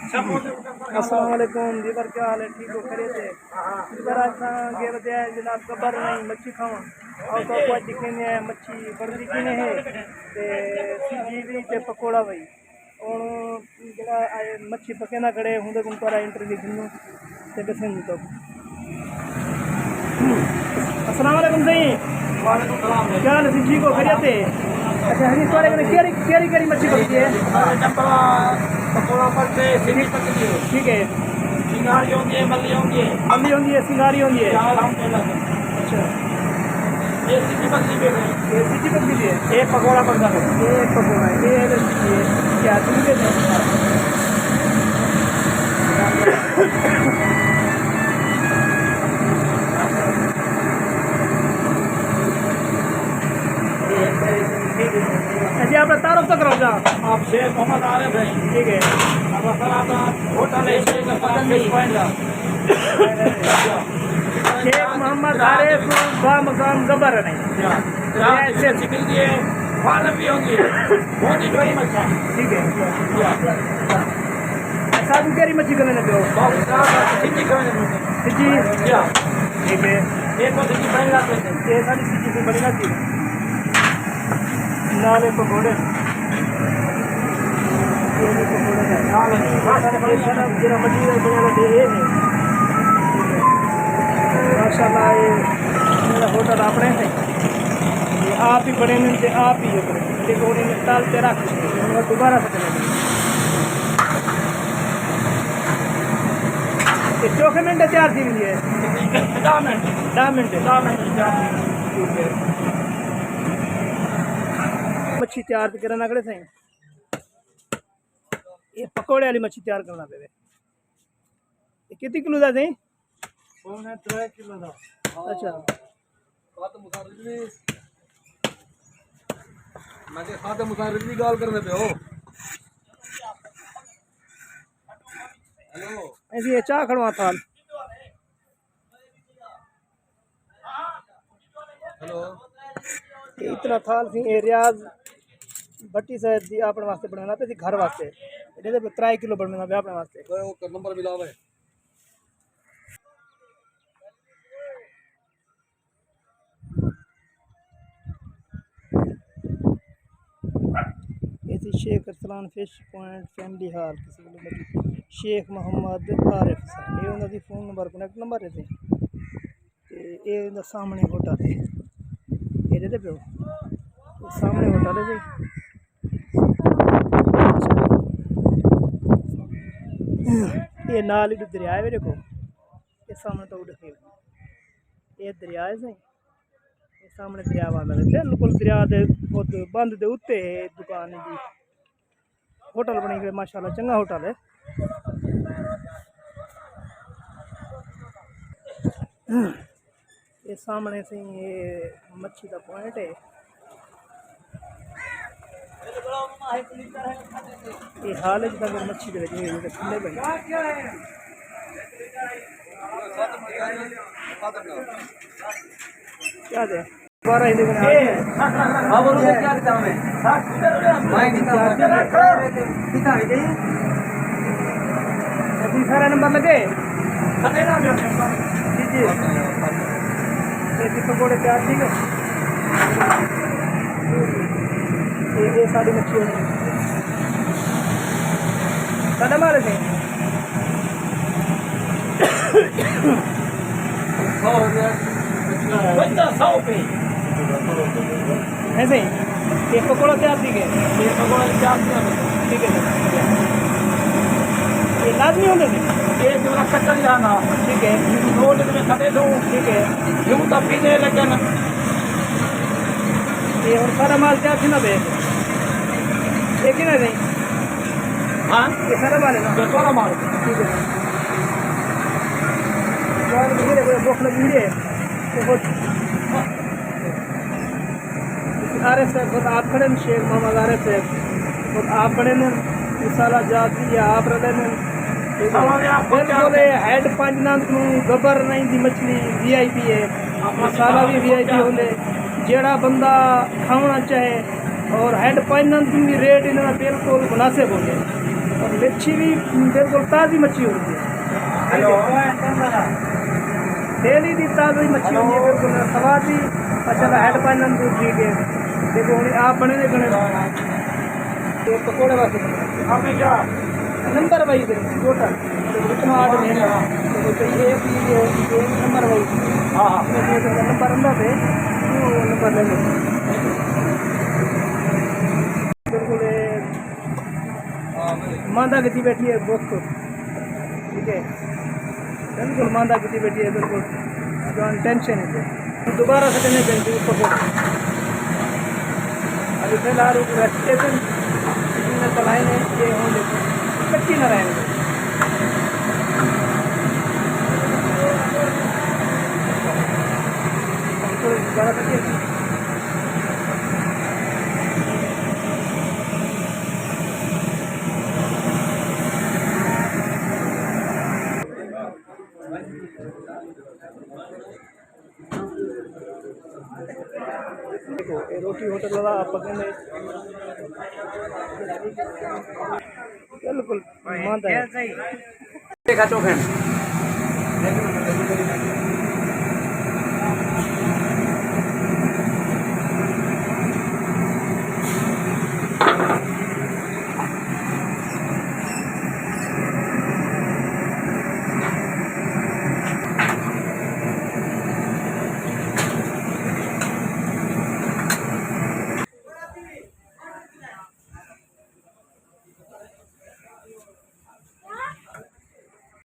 अस्सलाम वालेकुम जी, पर क्या हाल है? ठीक हो? खैरियत से? इधर असां गे वधे आए जनाब कबर नहीं मच्छी खावा और तो कोई दिखे नहीं है मच्छी बड़ी किने है ते सीजी ते पकोड़ा भाई और जरा मच्छी पके ना खड़े हुंदे कुन पर इंटरव्यू दिनु ते दसन तो अस्सलाम वालेकुम सही वालेकुम सलाम। क्या हाल है? ठीक हो? खैरियत से? अच्छा हदीस वाले ने केरी केरी केरी मच्छी पकड़ी है? चंपला पकोड़ा पड़ते सिंगी पकड़ी है। ठीक है, सिंगारी होती है, मल्ली होती है, मल्ली होती है, सिंगारी होती है। अच्छा ये सिंगी पकड़ी पे है, ये सीजी पकड़ी है, ये पकोड़ा पड़ता है। ये पकोड़ा है, ये क्या सुनते हैं? अच्छा आप तारुफ तो करो जा। आप शेख मोहम्मद आरिफ हैं। ठीक है, अब सलाता होटल है शेख फिश पॉइंट का। शेख मोहम्मद आरिफ बा मकाम गबर नहीं। ऐसे चिकन की फालम भी होती है, बहुत ही बड़ी मच्छी। ठीक है, साधु केरी मच्छी करने लगे हो? सिंगी खाने में सीजी ठीक है, एक को सिंगी बड़ी लाते हैं। ये सारी सीजी से बड़ी ना थी नाले पकौड़े जरा मछली माशाल्लाह ये मेरा होटल अपने थे ये आप ही बड़े ने ते आप ही बड़े गोड़ी में ताल ते रख दोबारा से चले ये चौथे मिनट तैयार थी हुई है। 10 मिनट मच्छी तैयार करना कड़े थे ये पकौड़े वाली मच्छी तैयार करना पे ये कितनी किलो का थे? 3 किलो का। अच्छा खाते मुसारिफ की गाल करने पे हो। हेलो ऐसी ये चाह खड़वा थाल हेलो ये इतना थाल थी ये रियाज भट्टी से दी अपने वास्ते बनाना पे थी घर वास्ते ये 3 किलो बनाना पे अपने वास्ते। वो नंबर मिलाओ है। ये थी Sheikh Arsalan fish point family hall किसी को शेख मोहम्मद आरिफ ये उन्होंने फोन नंबर कनेक्ट नंबर है ये सामने होटल है ये पे सामने होटल है जी। ये नाल ही दरिया है देखो ये सामने तो उड़े ये दरिया है सही ये सामने दरिया वाला है बिल्कुल दरिया दे बंद दे उत्ते है दुकान जी होटल बनी गए माशाल्लाह चंगा होटल है। ये सामने से ये मच्छी का पॉइंट है ये हाल है जितना मच्छी के लगे खुले बने क्या दे दोबारा ही देखने सारा नंबर लगे जी जी ये पकौड़े तैयार ठीक है ये सारी मच्छी साढ़े मारे थे 100 रुपये ऐसे ही ये पकौड़ा तैयार ठीक है ये पकोड़ा 4 ठीक है ये लाजमी होते थे ये जरा कच्चन जाना ठीक है रोड में खड़े दो ठीक है यूं तो पीने लगे ना ये और सारा माल तैयार थी ना बे एक ही ना नहीं हाँ ये सारा माल है ना थोड़ा मारो ठीक है माल गिरे कोई भूख लगी है तो बहुत आरिफ साहब खुद आप खड़े शेख मोहम्मद आरिफ साहब खुद आप बड़े ने मिसाला जाती या आप रहे ने बिल्कुल हेड पंजनाथ को गबर नहीं दी मछली VIP है मसाला भी VIP होंगे जेड़ा बंदा खाना चाहे और हेड पंजनाथ की रेट इन्हें बिल्कुल मुनासिब होंगे और मच्छी भी बिल्कुल ताज़ी मच्छी होती है। डेली की ताज़ी मच्छी होती है, बिल्कुल स्वाद भी अच्छा हेड पाइन ठीक है। देखो हम आप बने देखने ये पकौड़े वास्ते नंबर वाइज टोटल इतना आठ महीने तो चाहिए एक नंबर वाइज। हाँ हाँ नंबर अंदर थे वो नंबर ले लो बिल्कुल। मांदा कितनी बैठी है दोस्तों, ठीक है बिल्कुल मांदा कितनी बैठी है बिल्कुल जो टेंशन है दोबारा से करने चाहिए ऊपर। अभी फिलहाल स्टेशन चलाए हैं ये होंगे कच्ची न रहेंगे। ज़्यादा कच्ची देखो ये रोटी होटल वाला आप पकड़े बिल्कुल मानता है। देखा चोखें